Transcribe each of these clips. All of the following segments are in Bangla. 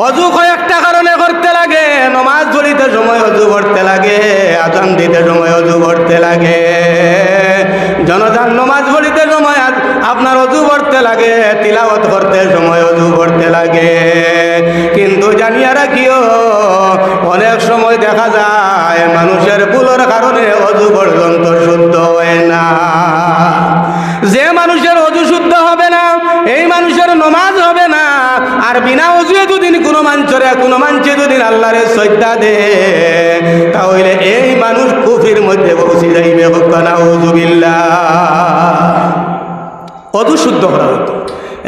অজু কয়েকটা কারণে করতে লাগে। নমাজ পড়িতে সময় অজু করতে লাগে, আযান দিতে সময় অজু করতে লাগে, জনজান নমাজ পড়িতে সময় আপনার অজু করতে লাগে, তিলাওয়াত করতে সময় অজু করতে লাগে। কিন্তু জানিয়া রাখিও, অনেক সময় দেখা যায় মানুষের ভুলের কারণে অজু পর্যন্ত শুদ্ধ হয় না। যে মানুষের অজু শুদ্ধ হবে না, এই মানুষের নমাজ হবে না। আর বিনা অজুয়ে যদি কোনো মানছে যদি আল্লাহরে শ্রদ্ধা দে, তাহলে এই মানুষ কুফরির মধ্যে পৌঁছে যাইবে। নাউযুবিল্লাহ। অজু শুদ্ধ করা হইতো।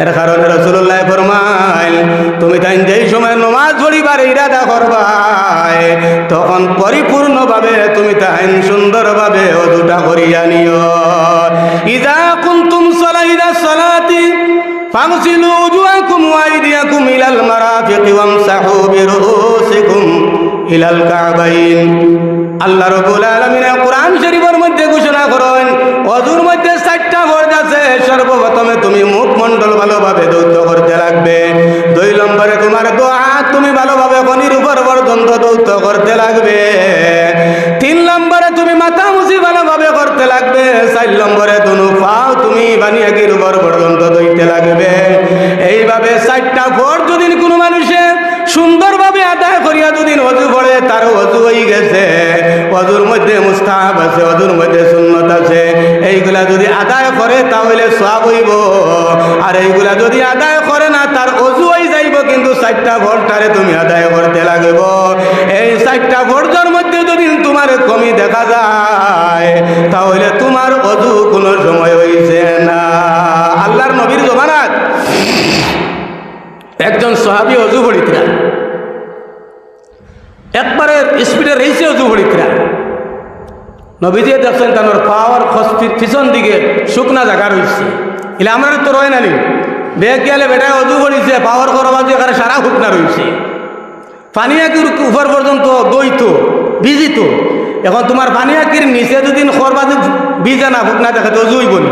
এর কারণে রাসূলুল্লাহ ফরমাইল, তুমি তাই যেই সময় নমাজ পড়িবার ইরাদা করবাই, তখন পরিপূর্ণভাবে তুমি তাই সুন্দরভাবে অজুটা করিয়া নিও। ইযা কুনতুম ইলা সালাতি ফাগসিলু উজুহাকুম ওয়া আইদিয়াকুম ইলাল মারাফিকি ওয়ামসাহু বিরুউসিকুম ইলাল কাবাইন। আল্লাহ রাব্বুল আলামিন কোরআন শরীফের মধ্যে ঘোষণা করেন, অজুর মধ্যে 4টা ফরজ আছে। সর্বপ্রথমে তুমি মুখমণ্ডল ভালোভাবে ধৌত করতে লাগবে। 2 নম্বরে তোমার দোয়া তুমি ভালোভাবে কনির উপর পর্যন্ত ধৌত করতে লাগবে। 3 নম্বরে তুমি মাথা মুছি ভালোভাবে করতে লাগবে। 4 নম্বরে দুনো পাও তুমি বানিয়াকির উপর পর্যন্ত ধুইতে লাগবে। এইভাবে 4টা ফরজ যদি কোনো মানুষে সুন্দরভাবে আদায় করিয়া যদি অজু পড়ে, তার অজু হয়ে গেছে। অজুর মধ্যে মুস্তাহাব আছে, অজুর মধ্যে সুন্নত আছে। এইগুলা যদি আদায় করে তাহলে সওয়াব হইব। আর এইগুলা যদি আদায় করে না, তার অজু হয়ে যাইব, কিন্তু 4টা ফরজটারে তুমি আদায় করতে লাগব। এই 4টা ফরজের মধ্যে যদি তোমার কমি দেখা যায়, তাহলে তোমার অজু কোনো সময় হইছে না। আল্লাহর নবীর জমানাত একজন সাহাবী অজু পড়িতরা, একবারে স্পিডে রেসে অজু পড়িতরা। নবীজি দেখছেন তার পাওয়ার খস্তির পিছন দিকে শুকনা জায়গা রয়েছে। এলে আমরা তো রয় নানি বেগ গেলে বেটায় অজু পড়িছে, পাওয়ার করবাজি এখানে সারা শুকনা রয়েছে। পানিয়াকির উপর পর্যন্ত দইত ভিজিত। এখন তোমার পানিয়াকির নিচে যদি খরবাজি ভিজে না শুকনা দেখা তো অজুই বলি।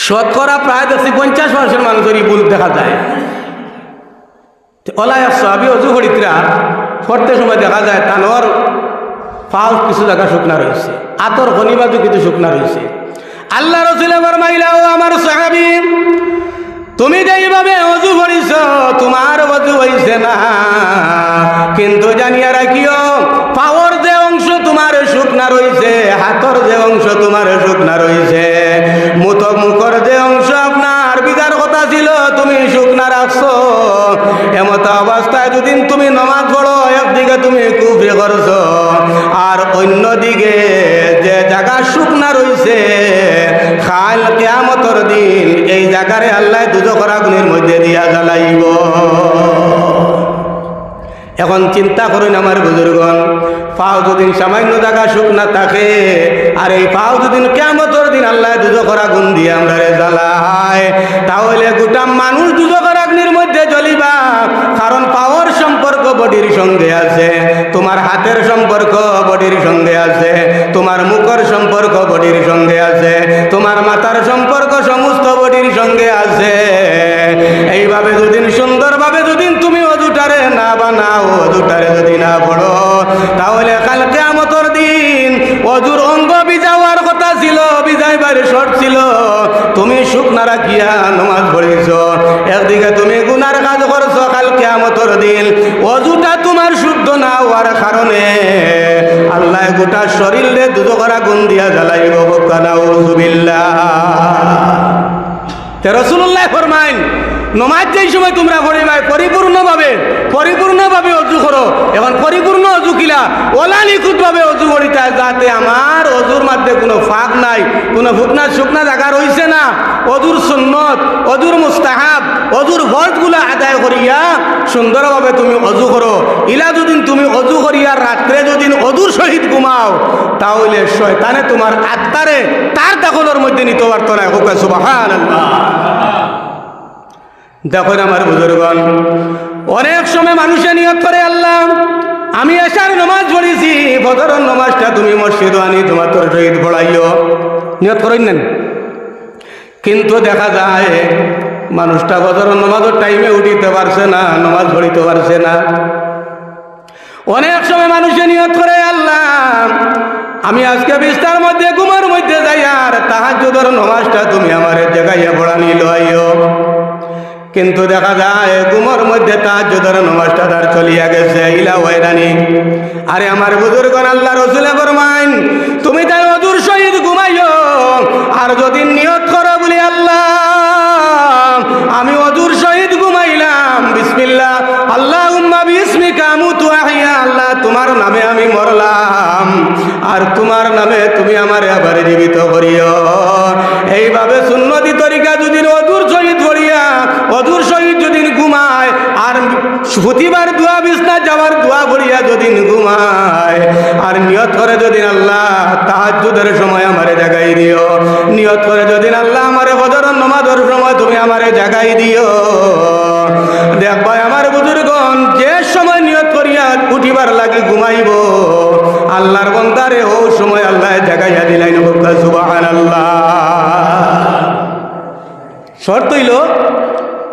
শতকরা প্রায় দেখছি 50% মানুষেরই ভুল দেখা যায়। ওলাই সাহাবী অজু করিতরা করতে সময় দেখা যায় তানোর পাও কিছু জায়গা শুকনা রয়েছে, আতর খনিবাজু কিছু শুকনা রয়েছে। আল্লাহ রাসূল ফরমাইলা, ও আমার সাহাবী, তুমি যেইভাবে অজু করিছ তোমার অজু হইছে না, কিন্তু জানিয়া রাখিও পাওয়ার যে অংশ তোমার শুকনা রয়েছে, হাতর যে অংশ তোমার শুকনা রয়েছে, মুখর যে অংশ আপনার বিজার কথা ছিল তুমি শুকনা রাখছো। এমত অবস্থায় যদি তুমি নমাজ পড়ো, একদিকে তুমি কুফরি করছো, আর অন্যদিকে যে জায়গা শুকনা রয়েছে, কাল কিয়ামতের দিন এই জায়গারে আল্লাহ দুজখের আগুনের মধ্যে দিয়া জ্বালাইব। এখন চিন্তা করুন আমার বুজুর্গণ, পাও যদি সামান্য জায়গা শুকনা থাকে, আর এই পাও যদি কিয়ামতের দিন আল্লাহ দুজখের আগুন দিয়ে আমরা জ্বালায়, তাহলে গোটা মানুষ দুজখের আগুনের মধ্যে জ্বলিবা। কারণ পাওয়ার সম্পর্ক বডির সঙ্গে আছে, তোমার হাতের সম্পর্ক বডির সঙ্গে আছে, তোমার মুখের সম্পর্ক বডির সঙ্গে আছে, তোমার মাথার সম্পর্ক সমস্ত বডির সঙ্গে আছে। এইভাবে যদি সুন্দরভাবে যদি তুমি অজুটারে না বানাও, অজুটারে যদি না পড়ো, তাহলে কাল কিয়ামতের দিন অজুর অঙ্গ ভিজাওয়ার কথা ছিল, ভিজাইবার শর্ত ছিল, তুমি শুকনা রাখিয়া নামাজ পড়িছ, একদিকে তুমি গুনার কাজ করছো। কাল কিয়ামতের দিন অজুটা তোমার শুদ্ধ না হওয়ার কারণে আল্লাহ গোটা শরীরে দুজখের আগুন দিয়া জ্বালাইব। নাউযুবিল্লাহ। রাসূলুল্লাহ ফরমাইন, নমাজ যেই সময় তোমরা পড়িবাই পরিপূর্ণভাবে অজু করো। এখন পরিপূর্ণ অজু কিলা ওলা নিখুঁতভাবে অজু করিতে, যাতে আমার অজুর মধ্যে কোনো ফাঁক নাই, কোনো শুকনা জায়গা রয়েছে না। অজুর সুন্নত, অজুর মুস্তাহাব, অজুর ফরজগুলা আদায় করিয়া সুন্দরভাবে তুমি অজু করো। ইলা যদি তুমি অজু করিয়া রাত্রে যদি অজুর সহিত ঘুমাও, তাহলে শয়তানে তোমার আত্মারে তার দখলের মধ্যে নিতে পারত না। সুবহানাল্লাহ। দেখুন আমার বুজুর্গণ, অনেক সময় মানুষে নিয়ত করে, আল্লাহ আমি এশার নামাজ পড়েছি, ফজরের নামাজটা তুমি মসজিদ আনি তোমার তোর শহীদ পড়াইও, নিয়ত করেন নেন। কিন্তু দেখা যায় মানুষটা ফজরের নামাজের টাইমে উঠিতে পারছে না, নামাজ পড়িতে পারছে না। অনেক সময় মানুষে নিয়ত করে, আল্লাহ আমি আজকে বিস্তার মধ্যে ঘুমের মধ্যে যাই, আর তাহাজ্জুদের নামাজটা তুমি আমার জায়গায় পড়ানি লইও। কিন্তু দেখা যায় ঘুমের মধ্যে তাহাজ্জুদের নামাজটা তার চলিয়া গেছে, ইলা হয়রানি। আরে আমার বুজুর্গণ, আল্লাহ রাসূল ফরমায় তুমি তাই অজুর সহিত ঘুমাইও, আর যদি নিয়ত করো বলি আল্লাহ আমি অজুর সহিত ঘুমাইলাম, বিসমিল্লাহ আল্লাহুম্মা বিসমিকা আমুতু আহইয়া, আল্লাহ তোমার নামে আমি মরলাম, আর তোমার নামে তুমি আমারে আবার জীবিত করিও। এইভাবে সুন্নতি তরিকা যদি অজুর সহিত পড়িয়া অজুর সহিত যদি ঘুমায়, আর প্রতিবার দোয়া বিছনা যাওয়ার দোয়া পড়িয়া যদি ঘুমায়, আর নিয়ত করে যদি আল্লাহ তাহাজ্জুদের সময় আমারে জাগাই দিও, নিয়ত করে যদি আল্লাহ আমারে ফজরের নামাজের সময় তুমি আমারে জাগাই দিও, দেখবা আমার বুজুর্গণ যে সময় নিয়ত করিয়া উঠিবার লাগে ঘুমাইব, আল্লাহর বান্দারে ও সময় আল্লাহ জাগাইয়া দিলাইন। সুবহানাল্লাহ। শর্ত হইল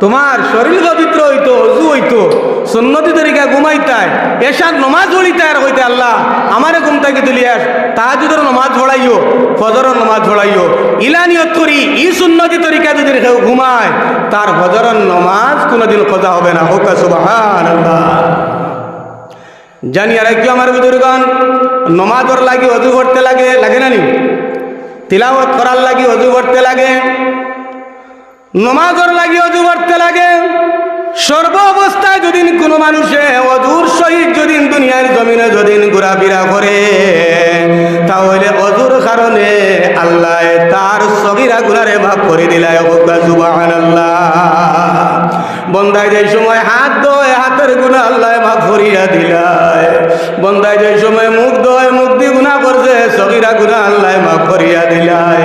তোমার শরীর পবিত্র হইতো, অজু হইতো, সুন্নতি তরিকা ঘুমাইতায়, এশার নমাজ পড়িতে, আর হইতে আল্লাহ আমারে ঘুম থেকে তুলিয়া তাহাজ্জুদের নমাজ পড়াইও, ফজরের নমাজ পড়াইও, ইলা নিয়ত করি ই সুন্নতি তরিকা যদি কেউ ঘুমায় তার ফজরের নমাজ কোনোদিন কজা হবে না। হোক সুবহানাল্লাহ। জানি আর কি আমার বুজুর্গণ, নমাজের লাগি অজু করতে লাগে, লাগে না নি? তিলাওয়াত করার লাগি অজু করতে লাগে, নমাজের লাগি অজু করতে লাগে। সর্ব অবস্থায় যদি কোনো মানুষে অজুর সহিত যদি দুনিয়ার জমিনে যদি ঘোরাফেরা করে, তাহলে অজুর কারণে আল্লাহ তার সগীরা গুনাহে মাফ করে দিলায়। সুবহানাল্লাহ। বন্দায় যে সময় হাত ধোয়, হাতের গুনাহ আল্লাহ মাফ করিয়া দিলায়। বন্দায় যে সময় মুখ ধোয়, মুখ দিয়ে গুনাহ করছে, সগীরা গুনাহ আল্লাহ মাফ করিয়া দিলায়।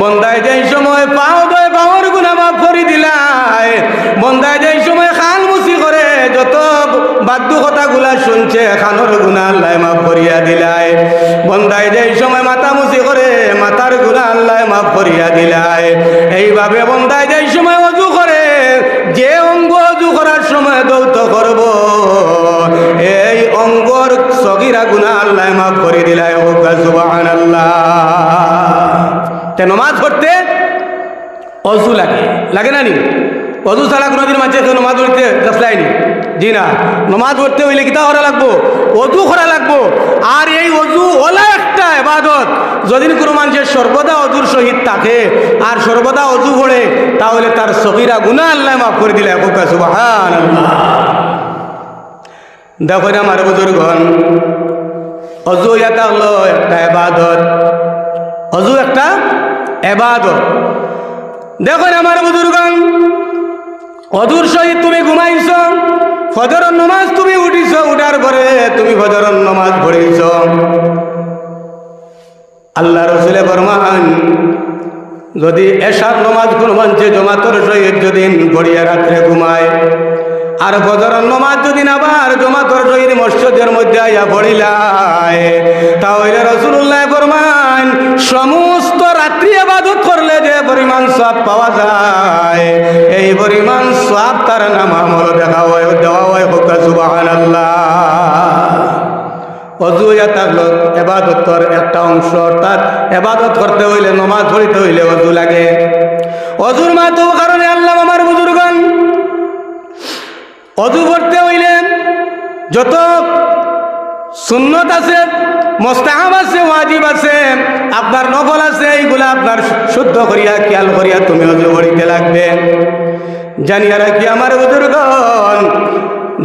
বন্দায় যে সময় পাও ধোয়, পাওয়ার গুনাহ মাফ করে দিলায়। বন্দায় যে সময় খান মুসি করে, যত বাদ্য কথাগুলা শুনছে, খানোর গুনাহ আল্লাহ মাফ করিয়া দিলায়। বন্দায় যে সময় মাথা মুসি করে, মাথার গুনাহ আল্লাহ মাফ করিয়া দিলায়। এইভাবে বন্দায় যে সময় অজু করে, যে অঙ্গ অজু করার সময় দৌত করব, এই অঙ্গর সগীরা গুনাহ আল্লাহ মাফ করে দিলায়। সুবহানাল্লাহ। তে নমাজ পড়তে অজু লাগে, লাগে না নি? অজু ছাড়া কোনোদিন মানুষের কেউ নমাজ পড়তে দেখলাইনি? জি না। নমাজ পড়তে হইলে কিতা করা লাগবো? অজু করা লাগবো। আর এই অজু ওলা একটা ইবাদত, যদি কোনো মানুষের সর্বদা অজুর সহিত থাকে আর সর্বদা অজু পড়ে, তাহলে তার সগীরা গুনাহ আল্লাহ মাফ করে দিলে। সুবহানাল্লাহ। দেখো আমার বুজুর্গণ, অজু এটা হলো একটা ইবাদত, অজু একটা ইবাদত। দেখো আমার বুজুর্গণ, অজুর সহিত তুমি ঘুমাইছ, ফজরের নামাজ তুমি উঠিছ, উঠার পরে তুমি ফজরের নামাজ পড়িছ। আল্লাহ রাসূল ফরমান যদি এশার নামাজ কোনো মানুষে জমাতের সহিত যদি পড়িয়া রাত্রে ঘুমায়, আর ফজরের নামাজ যদি আবার জমাতের সহিত মসজিদের মধ্যে আইয়া পড়িলায়, তাহলে রাসূলুল্লাহ ফরমান সমস্ত রাত্রি ইবাদত করলে যে পরিমাণ সওয়াব পাওয়া যায়, এই পরিমাণ সওয়াব তার নামামল দেওয়া হয়। সুবহানাল্লাহ। অজু এটা হলো ইবাদতের একটা অংশ, অর্থাৎ ইবাদত করতে হইলে, নামাজ পড়িতে হইলে অজু লাগে। অজুর মাত্র কারণে আল্লাহ আমার বুজুর্গণ, অজু করতে হইলে যত সুন্নত আছে, মুস্তাহাব আছে, ওয়াজিব আছে, আপনার নফল আছে, এইগুলা আপনার শুদ্ধ করিয়া খেয়াল করিয়া তুমি অজু করিতে লাগবে। জানিয়া রাখি আমার বুজুর্গণ,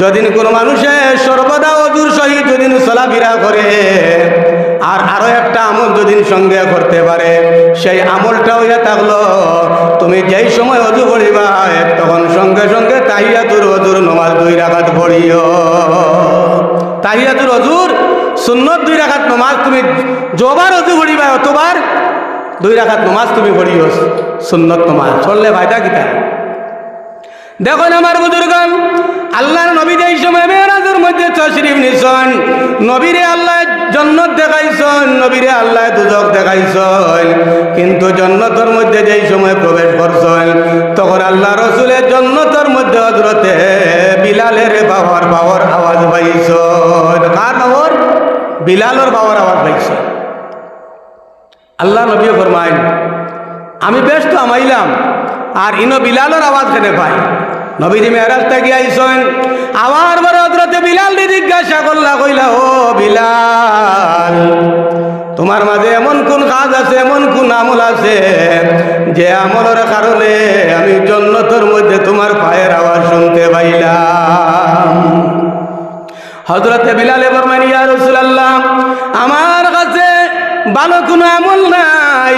যদি কোনো মানুষে সর্বদা অজুর সহিত যদি চলাফেরা করে, আর আরো একটা আমল যদি সঙ্গে করতে পারে, সেই আমলটা হইয়া থাকলো তুমি যেই সময় অজু পড়িবা তখন সঙ্গে সঙ্গে তাহিয়াতুল অজুর নামাজ 2 রাকাত পড়িও। তাহিয়াতুল অজুর সুন্নত 2 রাকাত নামাজ তুমি যবার অজু পড়িবা অতবার 2 রাকাত নামাজ তুমি পড়িও, সুন্নত নামাজ পড়লে ফায়দা কিতা? দেখুন আমার বুজুর্গণ, আল্লাহর নবী যেই সময় মেরাজের মধ্যে তশরিফ নিছেন, নবীরে আল্লাহ জান্নাত দেখাইছেন, নবীরে আল্লাহ দুজক দেখাইছেন, কিন্তু জান্নাতের মধ্যে যেই সময় প্রবেশ করছেন, তখন আল্লাহ রসুলের জন্নতর মধ্যে হযরতে বিলালের বাবার আওয়াজ পাইছ। কার বাবার? বিলালের বাবার আওয়াজ পাইছ। আল্লাহ নবী ফরমাইন আমি বেশ তো আমাইলাম আর ইনো বিলালের আওয়াজ কেনে পাই? নবীজি মেরাজ থেকে আইসেন, আবার বড় হযরতে বিলাল জিজ্ঞাসা করলা, কইলা ও বিলাল তোমার মাঝে এমন কোন কাজ আছে, এমন কোন আমল আছে যে আমলের কারণে আমি জান্নাতের মধ্যে তোমার পায়ের আওয়াজ শুনতে পাইলাম? হযরতে বিলাল ফরমাইন ইয়া রাসূলুল্লাহ আমার কাছে ভালো কোনো আমল নাই,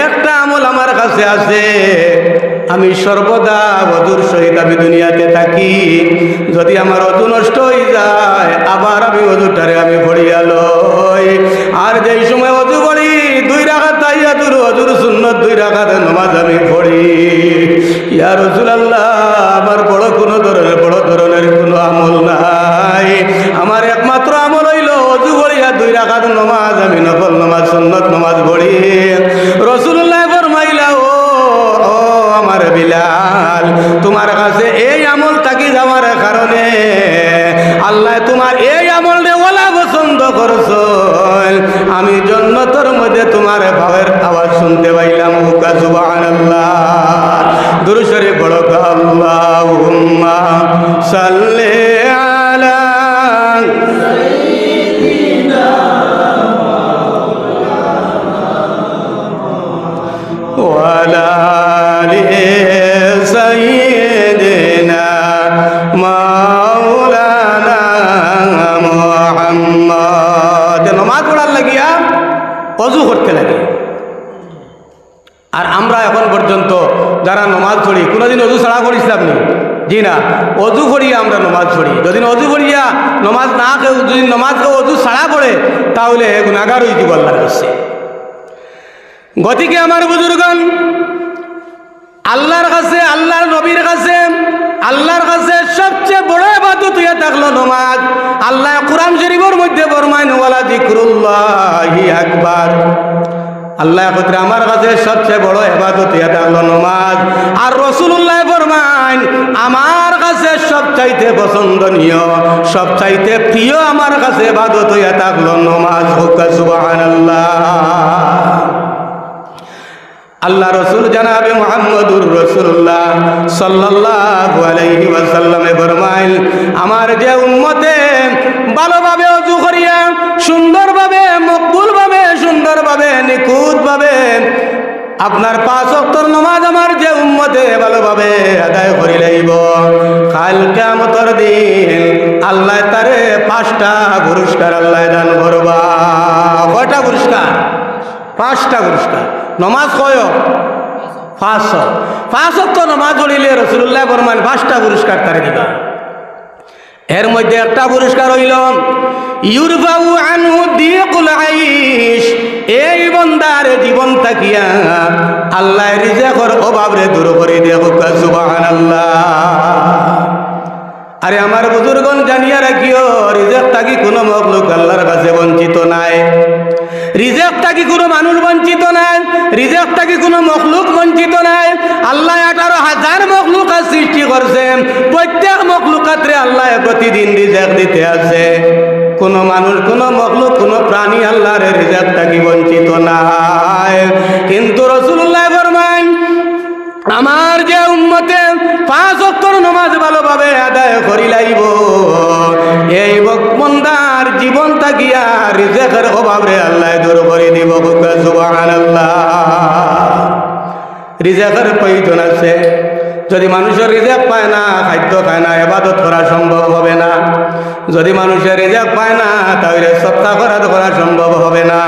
একটা আমল আমার কাছে আছে। আমি সর্বদা ওযুর সহিত আমি দুনিয়াতে থাকি, যদি আমার ওযু নষ্ট হয়ে যায় আবার আমি ওযুটারে আমি ভরিয়া লই, আর যেই সময় ওযু করি 2 রাকাত তাহিয়াতুল ওযুর সুন্নাত 2 রাকাত নামাজ আমি পড়ি। ইয়া রাসূলুল্লাহ আমার বড় ধরনের কোনো আমল নাই, আমার একমাত্র আমল হইল ওযু করিয়া 2 রাকাত নামাজ আমি নফল নামাজ সুন্নাত নামাজ পড়ি। রাসূলুল্লাহ ফরমাইলা ও আমার বিলাল তোমার কাছে এই আমল থাকি যাওয়ার কারণে আল্লাহ তোমার এই আমল রে ওলা পছন্দ করছো, আমি জান্নাতের মধ্যে তোমার ভাবের আওয়াজ শুনতে পাইলাম। সুবহানাল্লাহ। দুরূদ শরীফ পড়ো। আল্লাহুম্মা সাল্লি আলা সাইয়্যিদিনা ওয়া আলা আলি সাইয়্যিদিনা মাওলানা মুহাম্মদ। নামাজ পড়ার লাগিয়া ওযু করতে লাগে। আর আমরা এখন পর্যন্ত যারা নমাজ পড়ি কোনোদিন ওযু ছাড়া করিস আপনি? জি না, ওযু করিয়া আমরা নমাজ পড়ি। যদি ওযু করিয়া নমাজ না কেউ যদি নমাজকে ওযু ছাড়া পড়ে তাহলে গুনাহগার হয়ে যাব আল্লাহর কাছে। গতিকে আমার বুজুর্গণ আল্লাহর কাছে, আল্লাহর নবীর কাছে, আল্লাহর কাছে সবচেয়ে বড় ইবাদত হইয়া থাকলো নমাজ। আল্লাহ কোরআন শরীফের মধ্যে ফরমায় ওয়ালা যিকরুল্লাহি আকবার। আল্লাহ কইরা আমার কাছে সবচেয়ে বড় ইবাদত হইয়া থাকলো নমাজ। আর রাসূলুল্লাহ ফরমায় আমার কাছে সবচাইতে পছন্দনীয়, সবচাইতে প্রিয় আমার কাছে ইবাদত হইয়া থাকলো নমাজ। সুবহানাল্লাহ। আল্লাহ রসুল জানাবে মুহাম্মদুর রাসূলুল্লাহ সাল্লাল্লাহু আলাইহি ওয়াসাল্লামে ফরমাইল আমার যে উম্মতে ভালোভাবে ওযু করিয়া সুন্দরভাবে মকবুলভাবে সুন্দরভাবে নিখুঁতভাবে আপনার 5 ওয়াক্তের নামাজ আমার যে উম্মতে ভালোভাবে আদায় করি লইব, কাল কিয়ামতের দিন আল্লাহ তারে 5টা পুরস্কার আল্লাহ দান করবা। কয়টা পুরস্কার? 5টা পুরস্কার। নমাজ কয়? 5 ওয়াক্ত নমাজ পড়িলে রাসূলুল্লাহ ফরমান 5টা পুরস্কার তারে দিবা। এর মধ্যে একটা পুরস্কার হইল ইউরফাউ আনহু দিকুল আইশ। এই বান্দার জীবন থাকিয়া আল্লাহ রিজেকের অভাবরে দূর করে দেব। সুবহানাল্লাহ। আরে আমার বুজুর্গণ জানিয়া রাখিও রিজেক থাকি কোনো মখলুক আল্লাহর কাছে বঞ্চিত নাই। রিজেক থাকি কোনো মানুষ বঞ্চিত নাই, রিজেক থাকি কোনো মখলুক বঞ্চিত নাই। আল্লাহ 18,000 মখলুকাত সৃষ্টি করছেন, প্রত্যেক মখলুকাতরে আল্লাহ প্রতিদিন রিজেক দিতে আছে। কোনো মানুষ, কোনো মখলুক, কোনো প্রাণী আল্লাহর রিজেক থাকি বঞ্চিত নাই। কিন্তু রাসূলুল্লাহ ফরমান আমার যে উম্মতে 5 ওয়াক্তের নামাজ ভালোভাবে আদায় করি লাইব, এই বান্দার জীবন থাকিয়া রিজেকের অভাবে আল্লাহ দূর করে দিব। সুবহানাল্লাহ। রিজেকের প্রয়োজন আছে। যদি মানুষের রিজেক পায় না, খাদ্য খায় না, ইবাদত করা সম্ভব হবে না। যদি মানুষের রিজেক পায় না তাহলে সৎকা করা সম্ভব হবে না।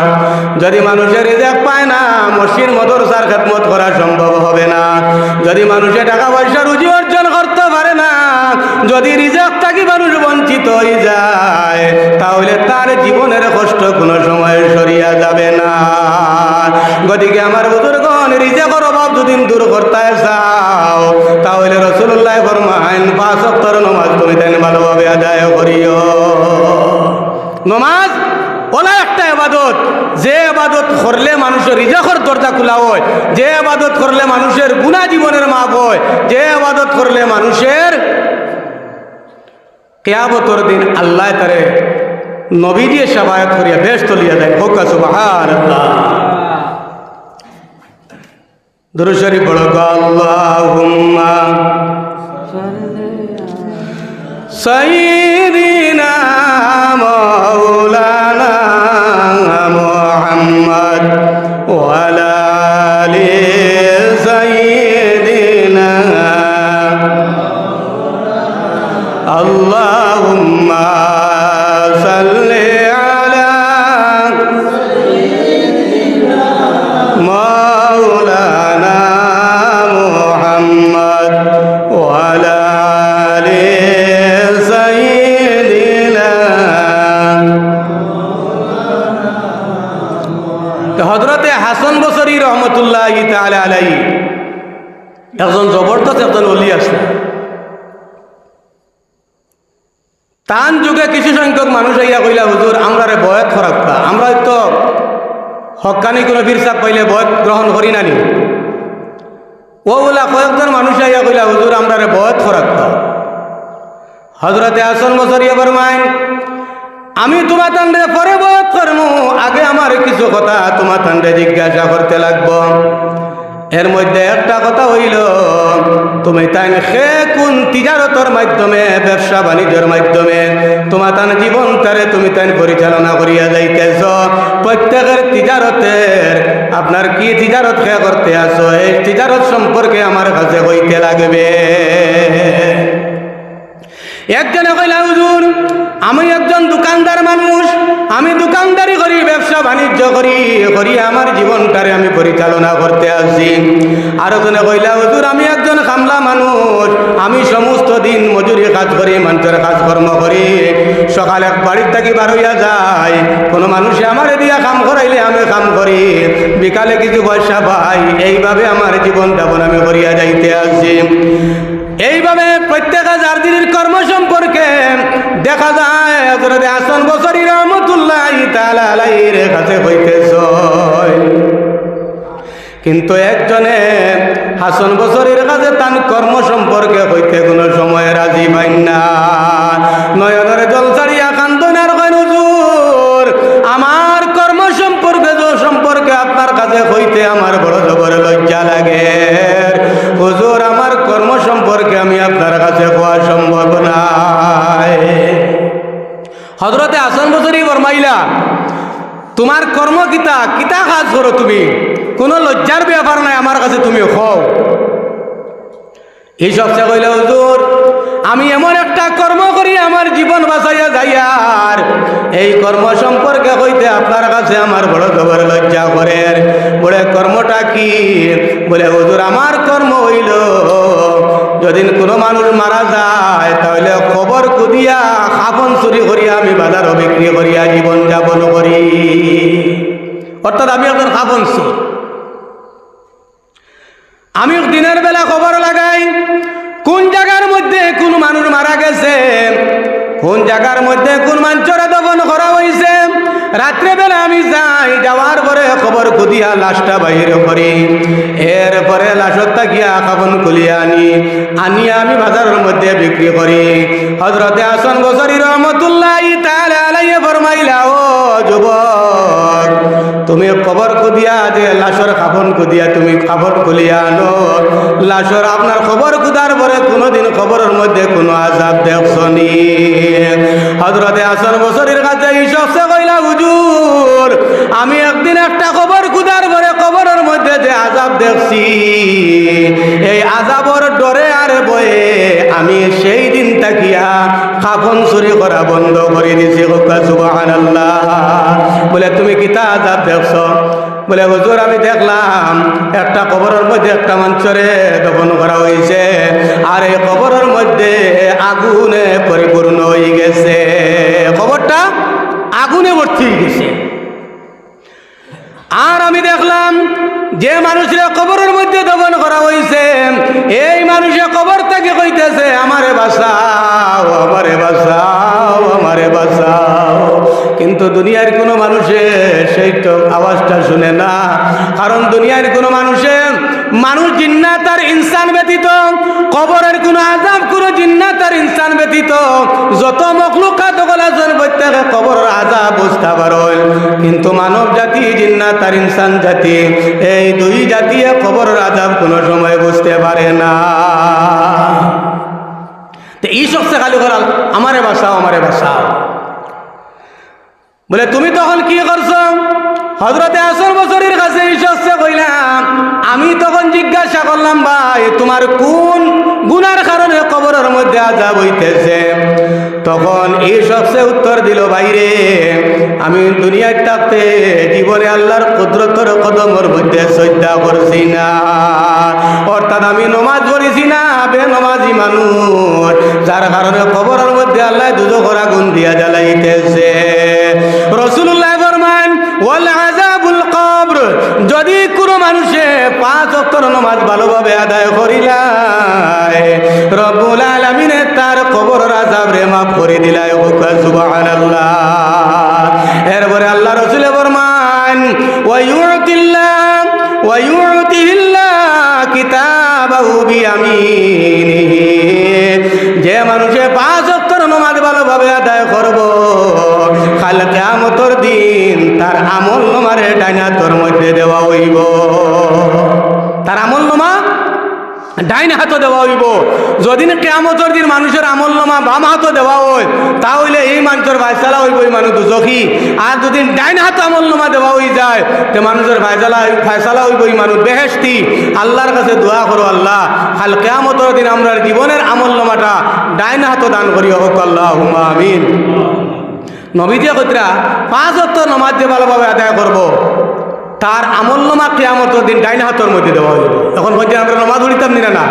যদি মানুষের রিজেক পায় না মসজিদ মাদ্রাসার খেদমত করা সম্ভব হবে না। যদি মানুষের টাকা পয়সা রুজি অর্জন করতে পারে না, যদি রিজেক থাকি মানুষ বঞ্চিত হয়ে যায় তাহলে তার জীবনের কষ্ট কোনো সময় সরিয়া যাবে না। গতিকে আমার বুজুর্গণ রিজেকের অভাব যদি দূর করতে চাও তাহলে রাসূলুল্লাহ ফরমান 5 ওয়াক্তের নামাজ তুমি তাই ভালোভাবে আদায় করিও। নামাজ ওলা একটা ইবাদত, যে ইবাদত করলে মানুষের রিজকের দরজা খোলা হয়, যে ইবাদত করলে মানুষের গুনাহ জীবনের মাপ হয়, যে ইবাদত করলে মানুষের কিয়ামতের দিন আল্লাহ তারে নবী দিয়ে শাফায়াত করিয়া বেশ তলিয়া দেয়। হোক সুবহানাল্লাহ। দুরূদ শরীফ পড়ো। আল্লাহুম্মা সাইয়্যিদিনা মাওলানা মুহাম্মদ ওয়া আলা আলি সাইয়্যিদিনা আল্লাহুম্মা সাল্লি আলা মাওলানা মুহাম্মদ ওয়া আলা আলি সাইয়্যিদিনা। হযরতে হাসান বসরি রহমতুল্লাহি তাআলা আলাইহি একজন জবরদস্ত একজন ওলি আসলেন। তান যুগে কিছু সংখ্যক মানুষ আইয়া কইলা, হুজুর আমরারে বয়াত করাক্কা, আমরা তো হক্কানি কোনো ফিরসাদ পাইলে বয়াত গ্রহণ করি নানি। ও বলা কয়েকজন মানুষ আইয়া কইলা, হুজুর আমরারে বয়াত করাক্কা। হযরতে হাসান বসরি ফরমায়, আমি তোমার তান্ডে পরে বয়াত করমু, আগে আমার কিছু কথা তোমার তান্ডে জিজ্ঞাসা করতে লাগবো। এর মধ্যে একটা কথা হইল, তুমি তাই সে কোন তিজারতর মাধ্যমে, ব্যবসা বাণিজ্যের মাধ্যমে তোমার তার জীবন তারে তুমি তাই পরিচালনা করিয়া যাইতেছ। প্রত্যেকের তিজারতের আপনার কি তিজারত খেয়া করতে আসো, এই তিজারত সম্পর্কে আমার কাছে হইতে লাগবে। একজনে কইলা, হুজুর আমি একজন দোকানদার মানুষ, আমি দোকানদারি করি, ব্যবসা বাণিজ্য করি আমার জীবনটারে আমি পরিচালনা করতে আসছি। আরো জনে কইলা, হুজুর আমি একজন কামলা মানুষ, আমি সমস্ত দিন মজুরি কাজ করি, মানুষের কাজকর্ম করি, সকালে বাড়ির থেকে বার হইয়া যাই, কোনো মানুষে আমার দিয়া কাম করাইলে আমি কাম করি, বিকালে কিছু পয়সা পাই, এইভাবে আমার জীবন যাপন আমি করিয়া যাইতে আসছি। এইভাবে প্রত্যেক যার দিনের কর্ম সম্পর্কে দেখা যায় হযরতে হাসান বসরি রহমতুল্লাহি তাআলা আলাইহির কাছে হইতেছ। কিন্তু একজনে হাসান বসরির কাছে তার কর্ম সম্পর্কে হইতে কোনো সময় রাজি পাই না। নয়নের জল ছাড়িয়া কান্দন আর কয়, হুজুর আমার কর্ম সম্পর্কে আপনার কাছে হইতে আমার বড় জবর লজ্জা লাগে। হুজুর আমার কর্ম সম্পর্কে আমি আপনার কাছে হওয়া সম্ভব নাই। হযরতে হাসান বসরি ফরমাইলা, তোমার কর্ম কিতা কিতা কাজ করো তুমি, কোনো লজ্জার ব্যাপার নাই, আমার কাছে তুমি হও। এই সবচেয়ে কইলা, হুজুর আমি এমন একটা কর্ম করি আমার জীবন বাঁচাইয়া যাই, আর এই কর্ম সম্পর্কে হইতে আপনার কাছে আমার বড় জবর লজ্জা করে। বলে কর্মটা কি? বলে হুজুর আমার কর্ম হইল, যদি কোনো মানুষ মারা যায় তাহলে খবর কুদিয়া খাপন চুরি করিয়া আমি বাজার বিক্রি করিয়া জীবন যাপন করি। অর্থাৎ আমি একজন খাপন চোর। আমি দিনের বেলা খবর লাগাই কোন জায়গার মধ্যে কোন মানুষ মারা গেছে, কোন জায়গার মধ্যে কোন মানুষের দফন করা হয়েছে। রাত্রেবেলা আমি যাই, যাওয়ার পরে খবর খুদিয়া লাশটা বাহির করি, এরপরে লাশত থাকিয়া কাফন খুলিয়া আনিয়া আমি বাজারের মধ্যে বিক্রি করি। হযরতে হাসান বসরি রহমতুল্লাহি তাআলা আলাইহি ফরমাইলা, ও যুবক তুমি খবর খুদিয়া যে লাশর কাফন খুদিয়া তুমি কাফন খুলিয়া আনো, লাশর আপনার খবর খুদার পরে কোনোদিন খবরের মধ্যে কোনো আযাব দেখছনি? হযরতে হাসান বসরির কাছে এই শখসে কইলা, হুজুর আমি একদিন একটা খবর খুদার পরে খবরের মধ্যে যে আযাব দেখছি, এই আযাবর ডরে আর ভয়ে আমি সেই দিন তাকিয়া কাফন চুরি করা বন্ধ করে দিছি। সুবহানাল্লাহ। বলে তুমি কিতা আযাব দেখছ? বলে হুজুর আমি দেখলাম একটা কবরের মধ্যে একটা মানুষরে দফন করা হয়েছে, আর এই কবরের মধ্যে আগুনে পরিপূর্ণ হয়ে গেছে, কবরটা আগুনে ভর্তি হয়ে গেছে। আর আমি দেখলাম যে মানুষের কবরের মধ্যে দফন করা হয়েছে, এই মানুষের কবর থেকে কইতেছে আমারে বাঁচাও, আমারে বাঁচাও, আমারে বাঁচাও। কিন্তু দুনিয়ার কোনো মানুষে সেই তো আওয়াজটা শুনে না। কারণ দুনিয়ার কোনো মানুষ জিন্নাত আর ইনসান ব্যতীত, কবরের কোনো আযাব কোনো জিন্নাত আর ইনসান ব্যতীত যত মখলুকাত গলাজন প্রত্যেকে কবরের আযাব বুঝতে পারেন, কিন্তু মানব জাতি জিন্নাত আর ইনসান জাতি এই দুই জাতি কবরের আযাব কোনো সময় বুঝতে পারে না। তো এই সবচেয়ে খালি করাল আমারে বাঁচাও বলে। তুমি তখন কি করছো? হযরতে হাসান বসরীর কাছে এই সবচেয়ে কইলাম, আমি তখন জিজ্ঞাসা করলাম, ভাই তোমার কোন গুনার কারণে কবরের মধ্যে আযাব হইতেছে? তখন এই সবচেয়ে উত্তর দিল, ভাইরে আমি দুনিয়ায় থাকতে জীবনে আল্লাহর কুদরতের কদমের মধ্যে শ্রদ্ধা করছি না, অর্থাৎ আমি নমাজ পড়িছি না, বেনমাজি মানুষ, যার কারণে কবরের মধ্যে আল্লাহ দুজখের আগুন দিয়া জ্বালাইতেছে। রাসূলুল্লাহ ফরমান, ওয়াল আযাবুল কবর, যদি কোনো মানুষে 5 ওয়াক্ত নামাজ ভালোভাবে আদায় করিলায় রব্বুল আলামিন তার কবরের আযাব রে মাফ করে দিলায়। সুবহানাল্লাহ। এরপরে আল্লাহ রাসূল ফরমান, ওয়া ইউতিহিল্লাহ কিতাবাহু বিয়ামিনিহি, যে মানুষে 5 ওয়াক্ত নামাজ ভালোভাবে আদায় করব কাল কিয়ামতের দিন তার আমল নামারে ডাইন হাতের মধ্যে দেওয়া হইব। তার আমল নামা ডাইন হাতে দেওয়া হইব। যদি কিয়ামতের দিন মানুষের আমল নামা বাম হাতে দেওয়া হয় তাহলে এই মানুষের ফায়সালা হইব, এই মানুষ দুজখী। আর যদি ডাইন হাতে আমল নামা দেওয়া হয়ে যায় তো মানুষের ফায়সালা হইব, এই মানুষ বেহেশতি। আল্লাহর কাছে দোয়া করো, আল্লাহ কাল কিয়ামতের দিন আমরা জীবনের আমল নামাটা ডাইন হাতে দান করি হোক, আল্লাহুম্মা আমিন। নবীজি কইরা 5 ওয়াক্ত নামাজ যে ভালোভাবে আদায় করব তার আমল নামা কিয়ামতের দিন ডাইন হাতের মধ্যে দেওয়া হইব। এখন বলছেন আমরা নামাজ পড়িতাম না,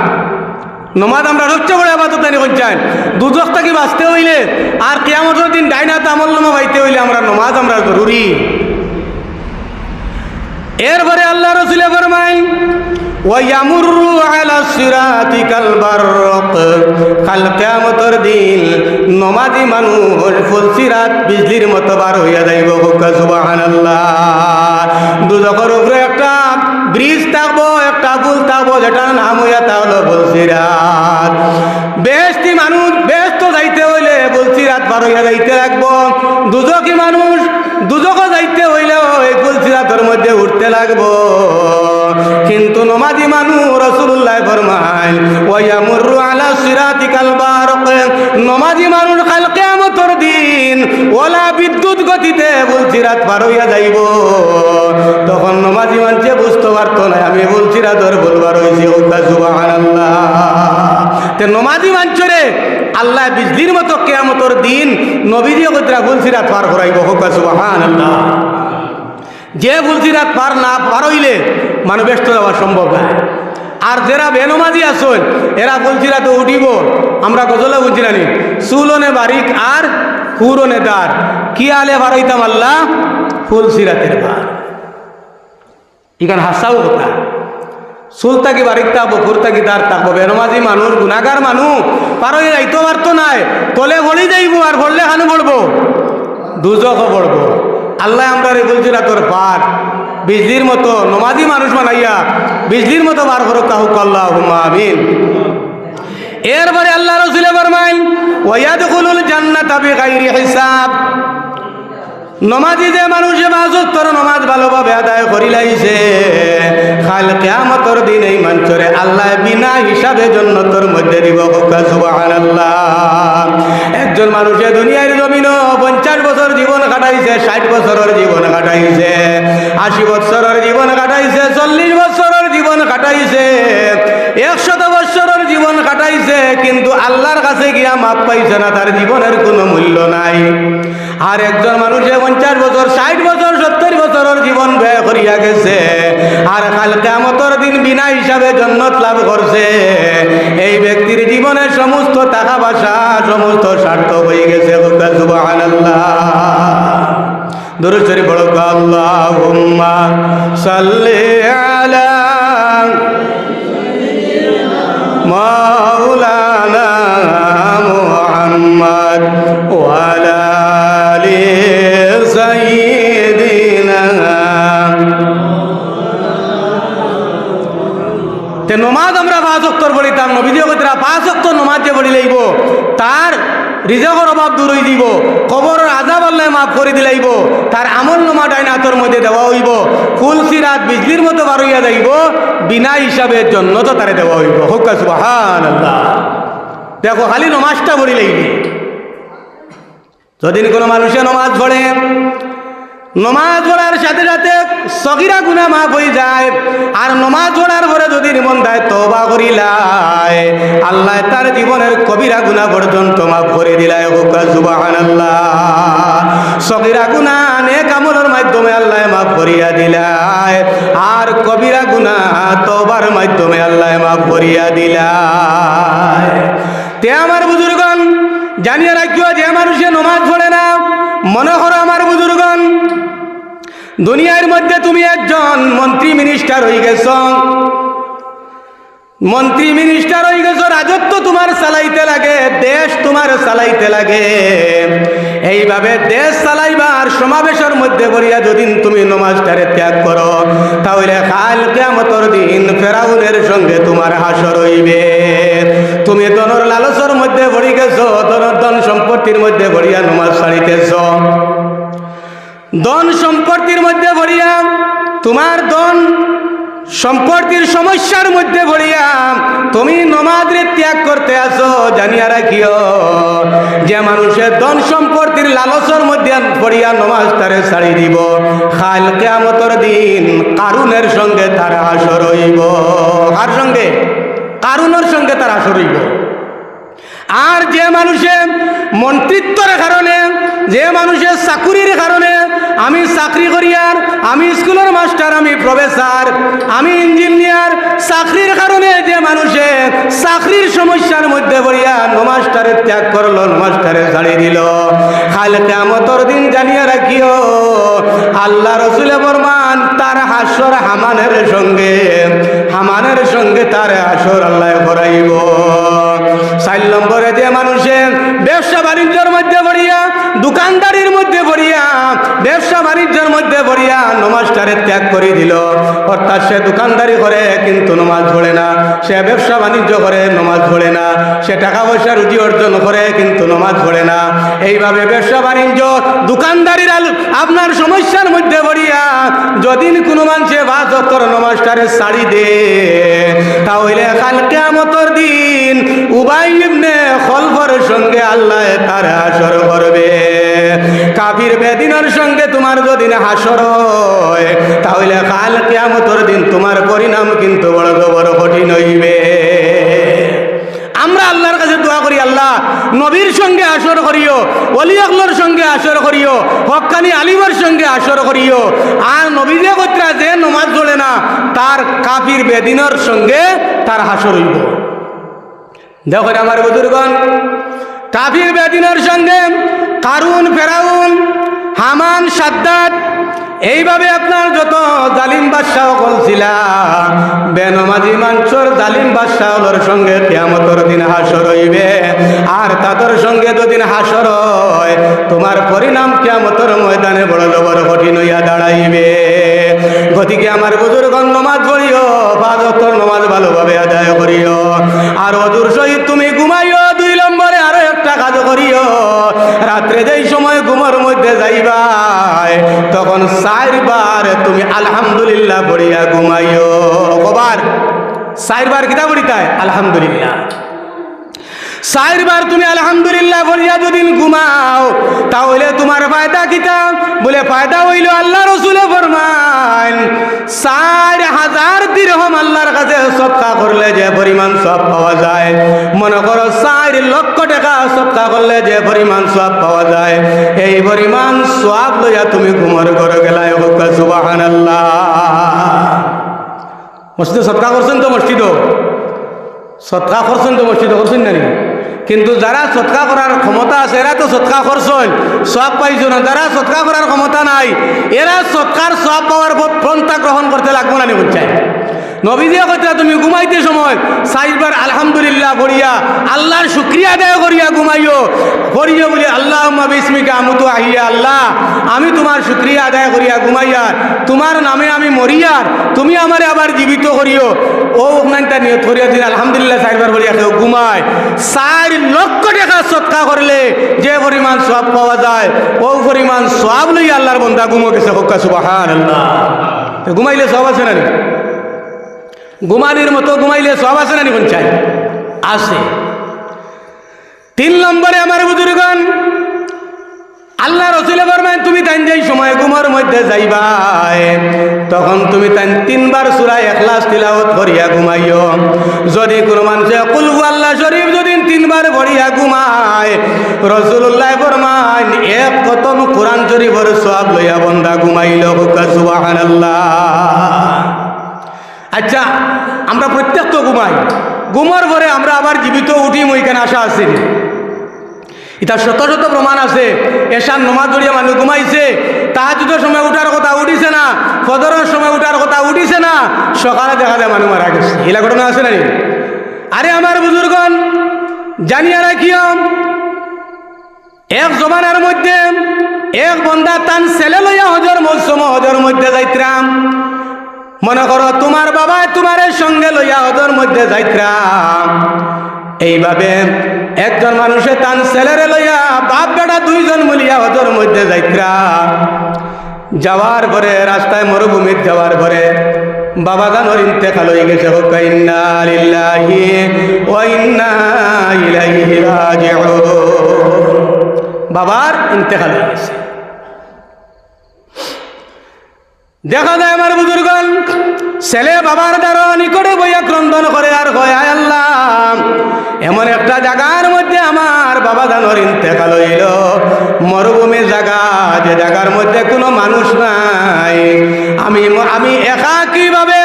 নামাজ আমরা সবচেয়ে বড় ইবাদত জানি বলছেন। দুজখ থেকে বাঁচতে হইলে আর কিয়ামতের দিন ডাইন হাতে আমল নামা পাইতে হইলে আমরা নামাজ আমরা জরুরি। এরপরে আল্লাহ রাসূল ফরমায়, ওয়া ইয়ামুরু আলা সিরাতি কাল বারক, কাল কিয়ামতের দিন নমাজি মানুষ ফুলসিরাত বিজলির মতো বার হইয়া যাইব। সুবহানাল্লাহ। দুজখের উপরে একটা ব্রিজ থাকবো, একটা পুল থাকবো, যেটার নাম হইয়া তা হলো ফুলসিরাত। বেহেশতি মানুষ বেহেশত যাইতে হইলে ফুলসিরাত বার হইয়া যাইতে লাগবো। দুজখী মানুষ দুজখে যাইতে হইলেও এই ফুলসিরাতের মধ্যে উঠতে লাগবো। কিন্তু নমাজি মানুষ রাসূলুল্লাহ ফরমায়, ওয়া ইয়ামুরু আলা সিরাতি কাল বারক, নমাজি মানুষ কাল কিয়ামতের দিন ওলা বিদ্যুৎ গতিতে ফুলসিরাত পার হইয়া যাইব। তখন নমাজি মানুষে বুঝতে পারতো না আমি ফুলসিরাতর বলবার হইছি। সুবহানাল্লাহ। তে নমাজি মানুষরে আল্লাহ বিজলির মতো কিয়ামতের দিন নবীজি কইরা ফুলসিরাত পার করাইব। সুবহানাল্লাহ। যে ফুলসিরাত পার হইলে মানুষ ব্যস্ত যাওয়া সম্ভব না। আর যারা বেনমাজি আসন এরা ফুলসিরাতে উঠিব। আমরা গজলে বুঝছি নানি, চুলনে বারিক আর হুরনে দার, কি আলে বার হইতাম আল্লাহ ফুলসিরাতের বার। এখানে হাসাও কথা, চুল থাকি বারিক থাকবো, খুর থাকি দার থাকবো। বেনমাজি মানুষ গুনাগার মানুষ পার হয়ে যাইতে পারতো নাই, তলে ভরি যাইব আর ভরলে খানো পড়বো, দুজখও পড়বো। আল্লাহ আমরা রে ফুলসিরাতর পার বিজলির মতো নমাজি মানুষ বানাইয়া বিজলির মতো বার করুক, কাহুক আল্লাহুম্মা আমিন। এরপরে আল্লাহ রাসূল ফরমায়, ওয়া ইয়াদখুলুল জান্নাতা বিগাইরি হিসাব, নমাজি যে মানুষে 5 ওয়াক্ত নামাজ ভালোভাবে আদায় করিলাইছে কাল কিয়ামতের দিন এই মানুষরে আল্লাহ বিনা হিসাবে জান্নাতের মধ্যে দিব। সুবহানাল্লাহ। একজন মানুষে দুনিয়ার জমিনও 50 বছর জীবন কাটাইছে, 60 বছরের জীবন কাটাইছে, 80 বছরের জীবন কাটাইছে, 40 বছরের জীবন কাটাইছে, 100 বছরের জীবন কাটাইছে, কিন্তু আল্লাহর কাছে গিয়া মাপ পাইছে না, তার জীবনের কোনো মূল্য নাই। আর একজন মানুষে 50 বছর, 60 বছর, 70 বছরের জীবন ব্যয় করিয়া গেছে আর কাল কিয়ামতের দিন বিনা হিসাবে জান্নাত লাভ করছে, এই ব্যক্তির জীবনের সমস্ত টাকা পয়সা সমস্ত সার্থক হয়ে গেছে। সুবহানাল্লাহ। দুরূদ শরীফ পড়ো, আল্লাহুম্মা সাল্লি আলা মাওলানা মুহাম্মদ ওয়া আলা আলিহি নমাজ আমরা 5 ওয়াক্তর পড়িতাম, নবীজি কইতরা 5 ওয়াক্ত নমাজ যে পড়ি লইব তার রিজকের অভাব দূর হয়ে দিব, কবরের আযাব আল্লাহ মাফ করে দিলাইব, তার আমল নামা ডাইনাতর মধ্যে দেওয়া হইব, ফুল সিরাত বিজলির মতো বার হইয়া যাইব, বিনা হিসাবে জন্নত তারে দেওয়া হইব। হুক্কা সুবহানাল্লাহ। দেখো খালি নমাজটা পড়ি লইবি। যদি কোনো মানুষে নমাজ পড়ে, নমাজ পড়ার সাথে সাথে সগীরা গুনাহ মাফ হয়ে যায়, আর নমাজ পড়ার পরে যদি মন দেয় তওবা করিলায়, আল্লাহ তার জীবনের কবিরা গুনাহ পর্যন্ত মাফ করে দিলায়। হুক্কা সুবহানাল্লাহ। সগীরা গুনাহ নেক আমলের মাধ্যমে আল্লাহ মাফ করিয়া দিলায়, আর কবিরা গুনাহ তওবার মাধ্যমে আল্লাহ মাফ করিয়া দিলায়। তে আমার বুজুর্গণ জানিয়ে রাখিও, যে মানুষে নমাজ পড়ে না, মনে করো আমার বুজুর্গণ দুনিয়ার মধ্যে তুমি একজন মন্ত্রী মিনিস্টার হয়ে গেছ, মন্ত্রী মিনিস্টার হয়ে গেছ, রাজত্ব তোমার চালাইতে লাগে, দেশ তোমার চালাইতে লাগে। এইভাবে দেশ চালাইবার সমাবেশের মধ্যে বলিয়া যদি তুমি নমাজটারে ত্যাগ করো, তাহলে কাল কিয়ামতের দিন ফেরাউনের সঙ্গে তোমার হাসর হইবে। তুমি ধনের লালসের মধ্যে পড়ে গেছ, ধন সম্পত্তির মধ্যে পড়িয়া নমাজ ছাড়িতেছ, ধন সম্পত্তির মধ্যে পড়িয়া তোমার ধন সম্পত্তির সমস্যার মধ্যে পড়িয়া তুমি নমাজরে ত্যাগ করতে আসো। জানিয়া রাখিও, যে মানুষের ধন সম্পত্তির লালসের মধ্যে পড়িয়া নমাজ তারে ছাড়ি দিব, কাল কিয়ামতের দিন কারুনের সঙ্গে তার হাসর হইব। কার সঙ্গে? কারুনের সঙ্গে তার হাসর হইব। আর যে মানুষের মন্ত্রিত্বের কারণে, যে মানুষের চাকুরির কারণে, আমি চাকরি করিয়ার, আমি স্কুলের মাস্টার, আমি প্রফেসর, আমি ইঞ্জিনিয়ার, চাকরির কারণে যে মানুষে চাকরির সমস্যার মধ্যে পড়িয়া নমাজটারে ত্যাগ করলো, নমাজটারে ছাড়ি দিল, কাল কিয়ামতের দিন জানিয়া রাখিও, আল্লাহ রসুলে ফরমান তার হাসর হামানের সঙ্গে, হামানের সঙ্গে তার হাসর আল্লাহ করাইব। 4 নম্বরে যে মানুষে ব্যবসা বাণিজ্যের মধ্যে পড়িয়া, দোকানদারির মধ্যে পড়িয়া, ব্যবসা বাণিজ্যের মধ্যে পড়িয়া নমাজটারে ত্যাগ করে দিল, অর্থাৎ সে দোকানদারি করে কিন্তু নমাজ পড়ে না, সে ব্যবসা বাণিজ্য করে নমাজ পড়ে না, সে টাকা পয়সা রুজি অর্জন করে কিন্তু নমাজ পড়ে না। এইভাবে ব্যবসা বাণিজ্য দোকানদারির আপনার সমস্যার মধ্যে পড়িয়া যদি কোনো মানুষে 5 ওয়াক্তের নমাজটারে ছাড়ি দে, তাহলে কাল কিয়ামতের দিন উবাই ইবনে খলফের সঙ্গে আল্লাহ তার হাসর করবে। কাফির বেদিনের সঙ্গে তোমার যদি হাসর হয়, তাহলে কাল কিয়ামতের দিন তোমার পরিণাম কিন্তু বড় বড় কঠিন হইবে। আমরা আল্লাহর কাছে দোয়া করি, আল্লাহ নবীর সঙ্গে আসর করিও, ওলি আকলর সঙ্গে আসর করিও, হক্কানি আলিমের সঙ্গে আসর করিও। আর নবী যে কইরা যে নমাজ পড়ে না, তার কাফির বেদিনের সঙ্গে তার হাসর হইব। দেখো আমার বুজুর্গণ, কাফির বেদিনের সঙ্গে কারুন, ফেরাউন, হামান, সাদ্দাত, এইভাবে আপনার যত জালিম বাদশাহ বলছিলা, বেনমাজি মানুষের জালিম বাদশাহর সঙ্গে কিয়ামতের দিন হাসর হইবে। আর তাদের সঙ্গে যদি হাসর হয়, তোমার পরিণাম কিয়ামতের ময়দানে বড় বড় কঠিন হইয়া দাঁড়াইবে। গতিকে আমার বুজুর্গণ নমাজ পড়িও, 5 ওয়াক্তের নমাজ ভালোভাবে আদায় করিও, আর অদূর সহিত তুমি ঘুমাইও। 2 নম্বরে আরো একটা কাজ করিও, রাত্রে যেই সময় ঘুমের মধ্যে যাইবা, তখন 4 বার তুমি আলহামদুলিল্লাহ পড়িয়া ঘুমাইও। কবার? 4 বার কিতা পড়িতায়? আলহামদুলিল্লাহ। 4 বার তুমি আলহামদুলিল্লাহ পড়িয়া যদি ঘুমাও, তাহলে তোমার ফায়দা কিতা? বলে ফায়দা হইল, আল্লাহ রসুলে ফরমান 4000 দিরহাম আল্লাহর কাছে সদকা করলে যে পরিমাণ সওয়াব পাওয়া যায়, মনে করো 4 লক্ষ টাকা সদকা করলে যে পরিমাণ সওয়াব পাওয়া যায়, এই পরিমাণ সওয়াব লইয়া তুমি ঘুমর ঘরে গেলায়। সুবহানাল্লাহ। মসজিদে সদকা করছেন তো? মসজিদও সদকা করছেন তো? মসজিদে করছেন না? কিন্তু যারা সদকা করার ক্ষমতা আছে এরা তো সদকা করছেন, সওয়াব পাইছো না। যারা সদকা করার ক্ষমতা নাই, এরা সদকার সওয়াব পাওয়ার পন্থা গ্রহণ করতে লাগবো না। বুঝছেন? নবীজি কইতা তুমি ঘুমাইতে সময় 4 বার আলহামদুলিল্লাহ পড়িয়া আল্লাহর শুকরিয়া আদায় করিয়া ঘুমাইও। পড়িয়া বলি আল্লাহুম্মা বিস্মিকা আমুতু আহিয়া আল্লাহ, আমি তোমার শুকরিয়া আদায় করিয়া ঘুমাইয়ার, তোমার নামে আমি মরিয়ার, তুমি আমারে আবার জীবিত করিও। ও ওখানটা নিয়ত করিয়া দিন আলহামদুলিল্লাহ 4 বার বলিয়া কেউ ঘুমায়। 4 লক্ষ টাকা সৎকা করলে যে পরিমাণ সওয়াব পাওয়া যায়, ও পরিমাণ সওয়াব লই আল্লাহর বান্দা ঘুমো গেছে। হক্কা সুবহানাল্লাহ। ঘুমাইলে সওয়াব আছে না? ঘুমানির মতো ঘুমাইলে সওয়াব আছে না? চাই আছে। 3 নম্বরে আমার বুজুর্গণ, আল্লাহ রসুল ফরমায় তুমি তাই যেই সময় ঘুমের মধ্যে যাইবাই, তখন তুমি তাই 3 বার সূরা ইখলাস তিলাওয়াত করিয়া ঘুমাইও। যদি কোনো মানুষে কুল আল্লাহ শরীফ যদি 3 বার পড়িয়া ঘুমায়, রাসূলুল্লাহ ফরমায় 1 খতম কোরআন শরীফের সওয়াব লইয়া বান্দা ঘুমাইল। সুবহানাল্লাহ। আচ্ছা, আমরা প্রত্যেক তো ঘুমাই, ঘুমার পরে আমরা আবার জীবিত উঠি, ওইখানে আশা আছে। এটা শত শত প্রমাণ আছে। এশার নমাজ ধরিয়া মানুষ ঘুমাইছে, তাহাজ্জুদের সময় উঠার কথা উঠিছে না, ফজরের সময় উঠার কথা উঠিছে না, সকালে দেখা যায় মানুষ মারা গেছে। এলা ঘটনা আছে না? আরে আমার বুজুর্গণ, জানিয়া রাখিও, এক জমানার মধ্যে এক বন্দা তান ছেলে লইয়া হজর মৌসুম হজর মধ্যে যাইতরাম। মনে করো তোমার বাবা তোমার সঙ্গে লইয়া হজর মধ্যে যাইতরাম। এইভাবে একজন মানুষে তান ছেলেরে লইয়া বাপ বেটা 2 জন মিলিয়া হজর মধ্যে যাইতরা। যাওয়ার পরে রাস্তায় মরুভূমির যাওয়ার পরে বাবা জানোর ইন্তেকাল হয়ে গেছে। ইন্না লিল্লাহি ওয়া ইন্না ইলাইহি রাজিউন। বাবার ইন্তেকাল হয়ে গেছে। দেখা যায় আমার বুজুর্গণ, ছেলে বাবার দ্বারা নিকটে বইয়া ক্রন্দন করে আর কয়, আয় আল্লাহ, এমন একটা জায়গার মধ্যে আমার বাবা জানোর ইন্তেকাল হইল, মরুভূমি জায়গা, যে জায়গার মধ্যে কোনো মানুষ নাই। আমি একা কিভাবে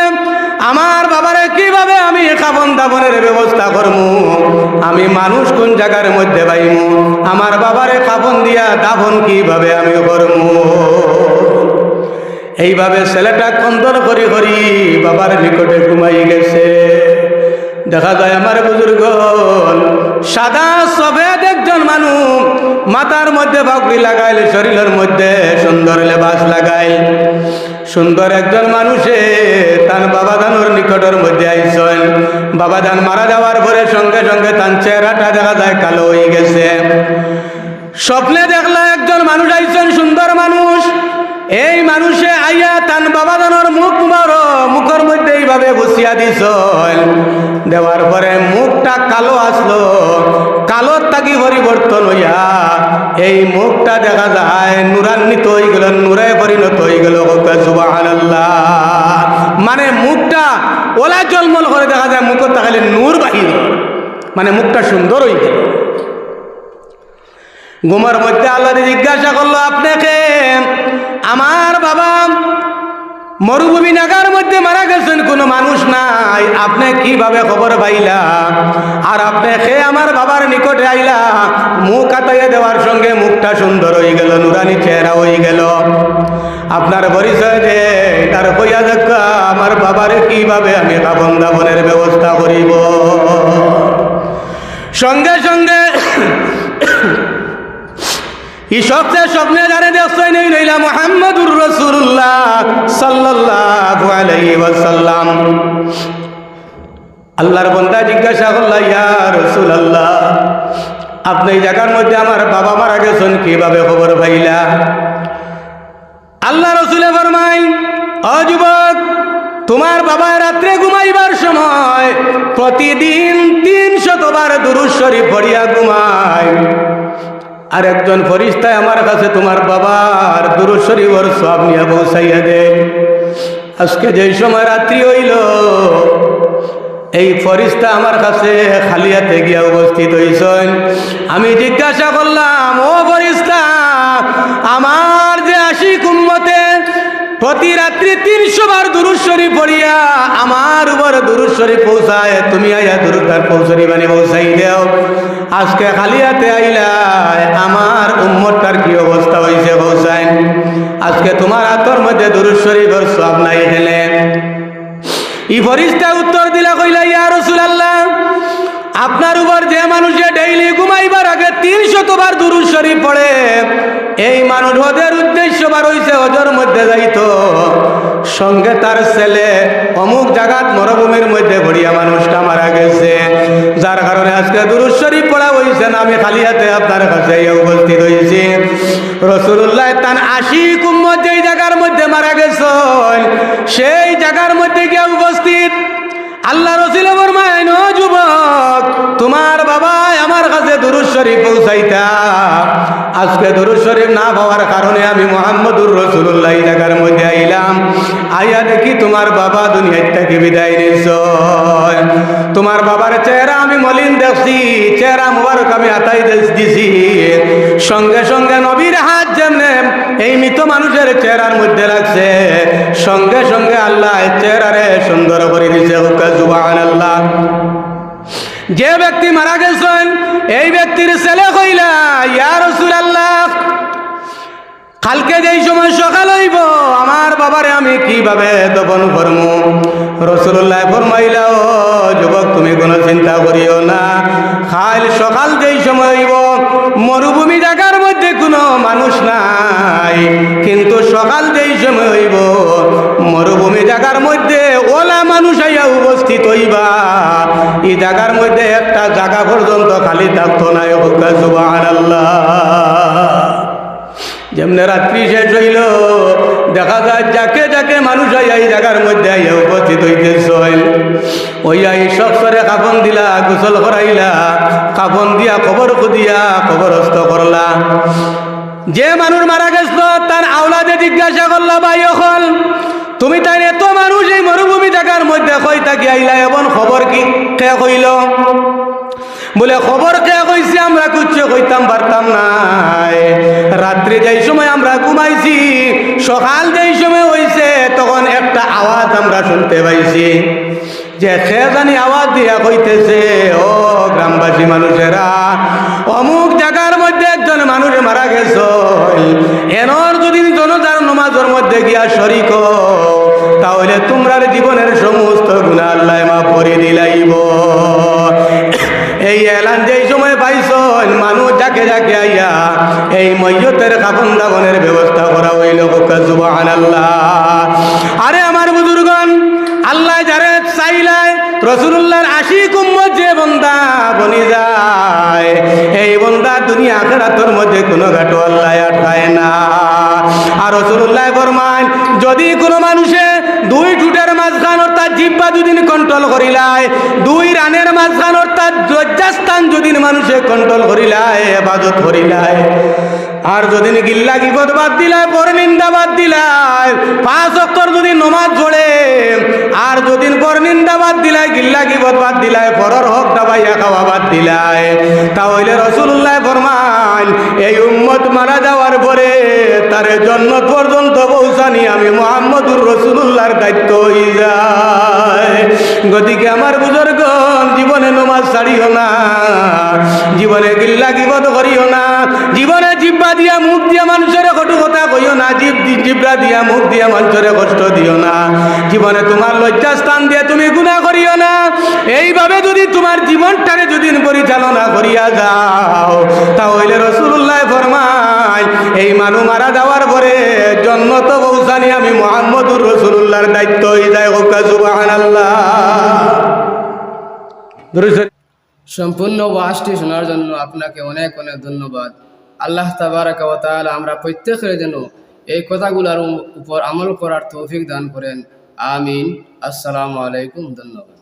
আমার বাবারে কিভাবে আমি খাবন দাবনের ব্যবস্থা করবো? আমি মানুষ কোন জায়গার মধ্যে পাইমু? আমার বাবারে খাবন দিয়া দাফন কিভাবে আমি করবো? এইভাবে ছেলেটা কন্দন করি করি বাবার নিকটে ঘুমাই গেছে। দেখা যায় আমার বুজুর্গ সাদা সফেদ একজন মানুষ, মাথার মধ্যে পাগড়ি লাগাইল, শরীরের মধ্যে সুন্দর লেবাস লাগাইল, সুন্দর একজন মানুষে তার বাবা দানোর নিকটের মধ্যে আইসেন। বাবা দান মারা যাওয়ার পরে সঙ্গে সঙ্গে তার চেহারাটা দেখা যায় কালো হয়ে গেছে। স্বপ্নে দেখলা একজন মানুষ আইসেন, সুন্দর মানুষ। এই মানুষে আইয়া তান বাবা দানোর মুখের মধ্যে এইভাবে বসিয়া দিস, দেওয়ার পরে মুখটা কালো আসলো, কালোর তাকি পরিবর্তন হইয়া এই মুখটা দেখা যায় নুরান্বিত হয়ে গেল, নূরে পরিণত হয়ে গেল। সুবহানাল্লাহ। মানে মুখটা ওলা জলমল করে দেখা যায়, মুখ তাকালে নূর বাহির, মানে মুখটা সুন্দর হয়ে গেল। ঘুমের মধ্যে আল্লাহ জিজ্ঞাসা করলো, আপনাকে আমার বাবা মরুভূমি নাগার মধ্যে মারা গেছেন, কোনো মানুষ নাই, আপনি কিভাবে খবর পাইলা? আর আপনি খেয়ে আমার বাবার নিকটে আইলা, মুখ কাটাইয়া দেওয়ার সঙ্গে মুখটা সুন্দর হয়ে গেল, নুরানি চেহারা হয়ে গেল। আপনার পরিচয় যে তার কইয়া দেখা আমার বাবারে কিভাবে আমি খাবন দাবনের ব্যবস্থা করিব? সঙ্গে সঙ্গে এই সবচেয়ে স্বপ্নে জানে দেখছেন এই নইলা মুহাম্মাদুর রাসূলুল্লাহ সাল্লাল্লাহু আলাইহি ওয়াসাল্লাম। আল্লাহর বান্দা জিজ্ঞাসা করল, ইয়া রাসূলুল্লাহ, আপনি এই জায়গার মধ্যে আমার বাবা মারা গেছেন, কিভাবে খবর পাইলা? আল্লাহ রাসূল ফরমায়, ও যুবক, তোমার বাবা রাত্রে ঘুমাইবার সময় প্রতিদিন 300 বার দুরূদ শরীফ পড়িয়া ঘুমায়। আর একজন ফেরেশতা আমার কাছে তোমার বাবার দুরূদ শরীফের সওয়াব নিয়ে পৌঁছাইয়া দেয়। আজকে যেই সময় রাত্রি হইল, এই ফেরেশতা আমার কাছে খালি হাতে গিয়া উপস্থিত হইছেন। আমি জিজ্ঞাসা করলাম, ও ফেরেশতা, আমার যে আশিক উম্মতে প্রতি রাত্রি 300 বার দুরূদ শরীফ পড়িয়া আমার উপর দুরূদ শরীফ পৌঁছায়, তুমি আইয়া দুরূদ শরীফ মানে পৌঁছাই দেও। আজকে খালি হাতে আইলা, আমার উম্মতটার কি অবস্থা হয়েছে পৌঁছায়? আজকে তোমার হাতের মধ্যে দুরূদ শরীফের সওয়াব নাই হেলে। এই ফেরেশতা উত্তর দিলা, কইলা, ইয়া রাসূলুল্লাহ, আপনার উপর যে মানুষে ডেইলি ঘুমাইবার আগে 300 বার দুরূদ শরীফ পড়ে, এই মানুষ হজের উদ্দেশ্য বার হইছে, হজের মধ্যে যাইতো, সঙ্গে তার ছেলে অমুক জায়গাত মরুভূমির মধ্যে গড়িয়া মানুষটা মারা গেছে, যার কারণে আজকে দুরূদ শরীফ পড়া হইছে না। আমি খালি হাতে আপনার কাছে উপস্থিত হয়েছি। রাসূলুল্লাহ তার আশিক উম্মত যেই জায়গার মধ্যে মারা গেছেন, সেই জায়গার মধ্যে গিয়ে উপস্থিত। আল্লাহ রাসূল ফরমায়, ও যুবক, তোমার বাবা আমার কাছে দুরূদ শরীফ পৌঁছাইতা, আজকে দুরূদ শরীফ না পাওয়ার কারণে আমি মুহাম্মদুর রাসূলুল্লাহ এই জায়গার মধ্যে আইলাম। আইয়া দেখি তোমার বাবা দুনিয়া থেকে বিদায় নিছে। তোমার বাবার চেহারা আমি মলিন দেখছি, চেহারা মুবারক আমি হাতাই দিছি, সঙ্গে সঙ্গে নবীর হাত যেমনে এই মৃত মানুষের চেহারার মধ্যে লাগছে, সঙ্গে সঙ্গে আল্লাহ চেহারারে সুন্দর করে দিছে। সুবহানাল্লাহ। যে ব্যক্তি মারা গেছেন এই ব্যক্তির ছেলে কইলা, ইয়া রাসূলুল্লাহ, কালকে যেই সময় সকাল হইব আমার বাবারে আমি কিভাবে দফন করব? রাসূলুল্লাহ ফরমাইলা, ও যুবক, তুমি কোনো চিন্তা করিও না, কাল সকাল যেই সময় হইব মরুভূমি জায়গার মধ্যে কোনো মানুষ নাই, কিন্তু সকাল যেই সময় হইব মরুভূমি জায়গার মধ্যে ওলা মানুষ আইয়া উপস্থিত হইবা, এই জায়গার মধ্যে একটা জায়গা পর্যন্ত খালি থাকতো না। সুবহানাল্লাহ। যেমনে রাত্রি শেষ হইল, দেখা যায় যাকে যাকে মানুষ আইয়া এই জায়গার মধ্যে আইয়া উপস্থিত হইতেছেন, ওইয়া এই সবসরে কাফন দিলা, গোসল করাইলা, কাফন দিয়া কবর খুদিয়া কবরস্থ করলা। যে মানুষ মারা গেছ তার আওলাদে জিজ্ঞাসা করলা, ভাই হল তুমি তাই এত মানুষ এই মরুভূমি জায়গার মধ্যে কই থাকি আইলা, এবং খবর কি কে কইল? বলে, খবর কে কইছে আমরা কুচ্ছে কইতাম পারতাম নাই, রাত্রি যেই সময় আমরা ঘুমাইছি, সকাল যেই সময় হইছে তখন একটা আওয়াজ আমরা শুনতে পাইছি, যে সে জানি আওয়াজ দিয়া কইতেছে, ও গ্রামবাসী মানুষেরা, অমুক জায়গার মধ্যে একজন মানুষ মারা গেছ, এনর যদি জনতার নমাজের মধ্যে গিয়া শরিক তাহলে তোমরার জীবনের সমস্ত গুনাহ আল্লাহ মাফ করে দিলাইব। এই এলান যেই সময় পাইছেন, মানুষ যাকে যাকে আইয়া এই ময়্যতের কাফন দাফনের ব্যবস্থা করা হইল। সুবহানাল্লাহ। আরে আমার বুজুর্গণ, আল্লাহ যারে চাইলায় রাসূলুল্লাহর আশিক উম্মত যে বান্দা বনি যায়, এই বান্দা দুনিয়া আখিরাতের মধ্যে কোনো ঘাটো আল্লাহ আটকায় না। আর রাসূলুল্লাহ ফরমান, যদি কোনো মানুষে দুই ঠুটের মাঝখান অর্থাৎ জিহ্বা যদি কন্ট্রোল করিলায়, দুই রানের মাঝখান অর্থাৎ লজ্জাস্থান যদি মানুষে কন্ট্রোল করিলায়, ইবাদত করিলায়, আর যদি গিল্লা গিবত বাদ দিলায়, পরনিন্দা বাদ দিলায়, 5 ওয়াক্ত যদি নমাজ পড়ে, আর যদি পরনিন্দা বাদ দিলায়, গিল্লা গিবত বাদ দিলায়, পরর হক দাবাইয়া খাওয়া বাদ দিলায়, তাহলে রাসূলুল্লাহ ফরমান এই উম্মত মারা যাওয়ার পরে তার জান্নাত পর্যন্ত পৌঁছানি আমি মুহাম্মদুর রাসূলুল্লাহর দায়িত্ব হয়ে যায়। গতিকে আমার বুজুর্গণ, জীবনে নমাজ ছাড়িও না, জীবনে গিল্লা গিবত করিও না, জীবনে জিহ্বা দিয়া মুখ দিয়া মানুষের কটু কথা কইও না, জিহ্বা দিয়া মুখ দিয়া মানুষের কষ্ট দিও না, জীবনে তোমার লজ্জা স্থান দিয়ে তুমি গুনাহ করিও না। এইভাবে যদি তোমার জীবনটাকে যদি পরিচালনা করিয়া যাও, তাহলে রাসূলুল্লাহ ফরমায় এই মানুষ মারা যাওয়ার পরে জান্নাত পৌঁছানি আমি মুহাম্মদুর রাসূলুল্লাহর দায়িত্ব হয়ে যায়। সুবহানাল্লাহ। সম্পূর্ণ ওয়াজটি শোনার জন্য আপনাকে অনেক অনেক ধন্যবাদ। আল্লাহ তাবারাকা ওয়া তাআলা আমরা প্রত্যেকের যেন এই কথাগুলোর উপর আমল করার তৌফিক দান করেন। আমিন। আসসালামু আলাইকুম। ধন্যবাদ।